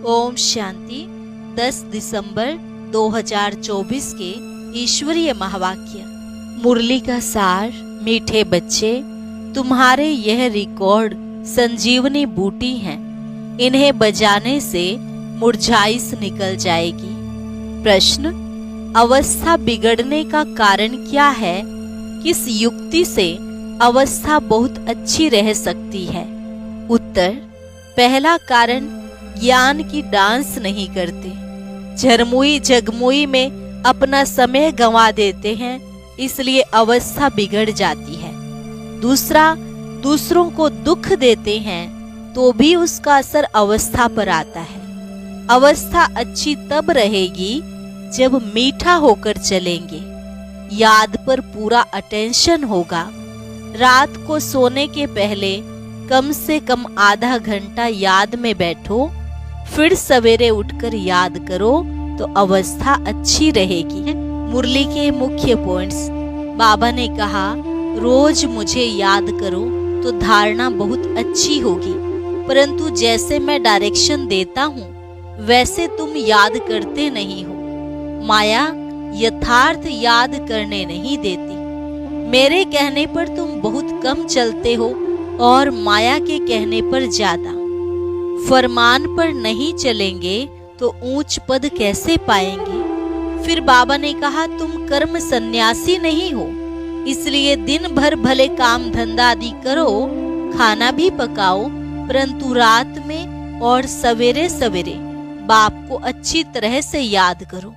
ओम शांति। 10 दिसंबर 2024 के ईश्वरीय महावाक्य। मुरली का सार। मीठे बच्चे, तुम्हारे यह रिकॉर्ड संजीवनी बूटी हैं। इन्हें बजाने से मुरझाइश निकल जाएगी। प्रश्न, अवस्था बिगड़ने का कारण क्या है? किस युक्ति से अवस्था बहुत अच्छी रह सकती है? उत्तर, पहला कारण, ज्ञान की डांस नहीं करते। झरमुई झगमुई में अपना समय गंवा देते हैं, इसलिए अवस्था बिगड़ जाती है। दूसरा, दूसरों को दुख देते हैं तो भी उसका असर अवस्था पर आता है। अवस्था अच्छी तब रहेगी जब मीठा होकर चलेंगे, याद पर पूरा अटेंशन होगा। रात को सोने के पहले कम से कम आधा घंटा याद में बैठो, फिर सवेरे उठकर याद करो तो अवस्था अच्छी रहेगी। मुरली के मुख्य पॉइंट्स। बाबा ने कहा, रोज मुझे याद करो तो धारणा बहुत अच्छी होगी, परंतु जैसे मैं डायरेक्शन देता हूँ वैसे तुम याद करते नहीं हो। माया यथार्थ याद करने नहीं देती। मेरे कहने पर तुम बहुत कम चलते हो और माया के कहने पर ज्यादा। फरमान पर नहीं चलेंगे तो ऊंच पद कैसे पाएंगे? फिर बाबा ने कहा, तुम कर्म सन्यासी नहीं हो, इसलिए दिन भर भले काम धंधा आदि करो, खाना भी पकाओ, परंतु रात में और सवेरे सवेरे बाप को अच्छी तरह से याद करो।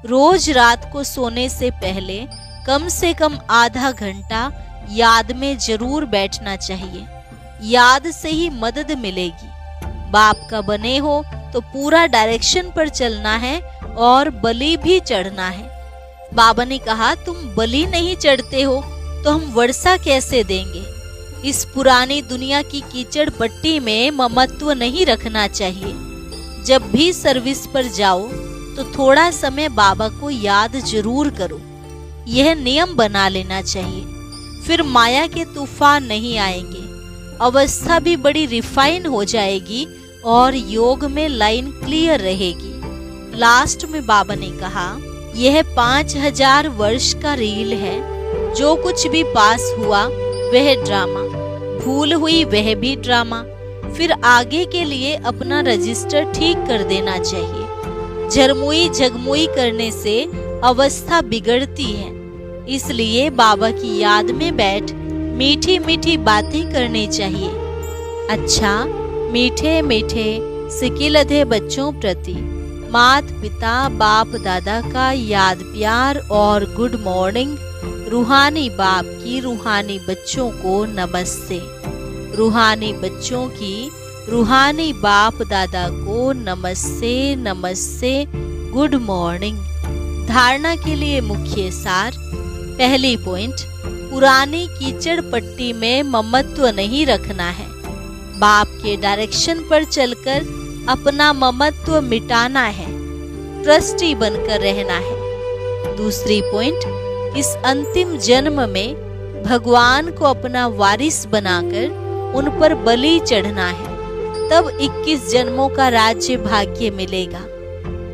रोज रात को सोने से पहले कम से कम आधा घंटा याद में जरूर बैठना चाहिए। याद से ही मदद मिलेगी। बाप का बने हो तो पूरा डायरेक्शन पर चलना है और बलि भी चढ़ना है। बाबा ने कहा, तुम बलि नहीं चढ़ते हो तो हम वर्षा कैसे देंगे? इस पुरानी दुनिया की कीचड़ पट्टी में ममत्व नहीं रखना चाहिए। जब भी सर्विस पर जाओ तो थोड़ा समय बाबा को याद जरूर करो। यह नियम बना लेना चाहिए, फिर माया के तूफान नहीं आएंगे। अवस्था भी बड़ी रिफाइन हो जाएगी और योग में लाइन क्लियर रहेगी। लास्ट में बाबा ने कहा, यह 5000 वर्ष का रील है। जो कुछ भी पास हुआ वह ड्रामा, भूल हुई वह भी ड्रामा। फिर आगे के लिए अपना रजिस्टर ठीक कर देना चाहिए। झरमुई झगमुई करने से अवस्था बिगड़ती है, इसलिए बाबा की याद में बैठ मीठी मीठी बातें करनी चाहिए। अच्छा, मीठे मीठे सिकिलधे बच्चों प्रति मात पिता बाप दादा का याद प्यार और गुड मॉर्निंग। रूहानी बाप की रूहानी बच्चों को नमस्ते। रूहानी बच्चों की रूहानी बाप दादा को नमस्ते नमस्ते, गुड मॉर्निंग। धारणा के लिए मुख्य सार। पहली पॉइंट, पुरानी कीचड़ पट्टी में ममत्व नहीं रखना है। बाप के डायरेक्शन पर चलकर अपना ममत्व मिटाना है, ट्रस्टी बनकर रहना है। दूसरी पॉइंट, इस अंतिम जन्म में भगवान को अपना वारिस बनाकर उन पर बलि चढ़ना है, तब 21 जन्मों का राज्य भाग्य मिलेगा।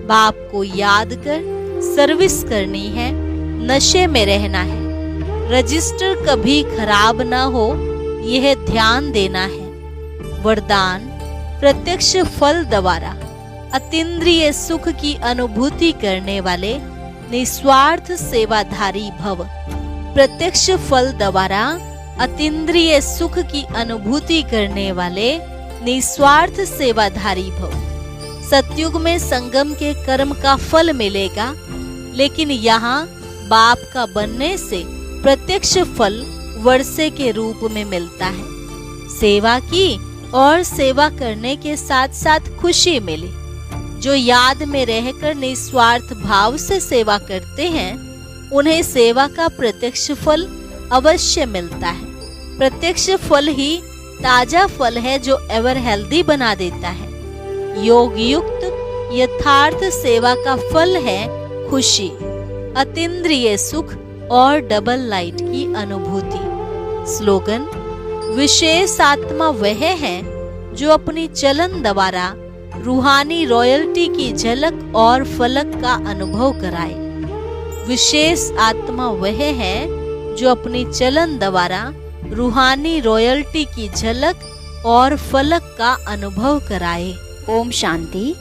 बाप को याद कर सर्विस करनी है, नशे में रहना है, रजिस्टर कभी खराब ना हो यह ध्यान देना है। वरदान, प्रत्यक्ष फल द्वारा अतीन्द्रिय सुख की अनुभूति करने वाले निस्वार्थ सेवाधारी भव। प्रत्यक्ष फल द्वारा अतीन्द्रिय सुख की अनुभूति करने वाले निस्वार्थ सेवाधारी भव। सतयुग में संगम के कर्म का फल मिलेगा, लेकिन यहाँ बाप का बनने से प्रत्यक्ष फल वर्षे के रूप में मिलता है। सेवा की और सेवा करने के साथ साथ खुशी मिली। जो याद में रहकर निस्वार्थ भाव से सेवा करते हैं उन्हें सेवा का प्रत्यक्ष फल अवश्य मिलता है। प्रत्यक्ष फल ही ताजा फल है जो एवर हेल्दी बना देता है। योग युक्त यथार्थ सेवा का फल है खुशी, अतीन्द्रिय सुख और डबल लाइट की अनुभूति। स्लोगन, विशेष आत्मा वह है जो अपनी चलन द्वारा रूहानी रॉयल्टी की झलक और फलक का अनुभव कराए। विशेष आत्मा वह है जो अपनी चलन द्वारा रूहानी रॉयल्टी की झलक और फलक का अनुभव कराए। ओम शांति।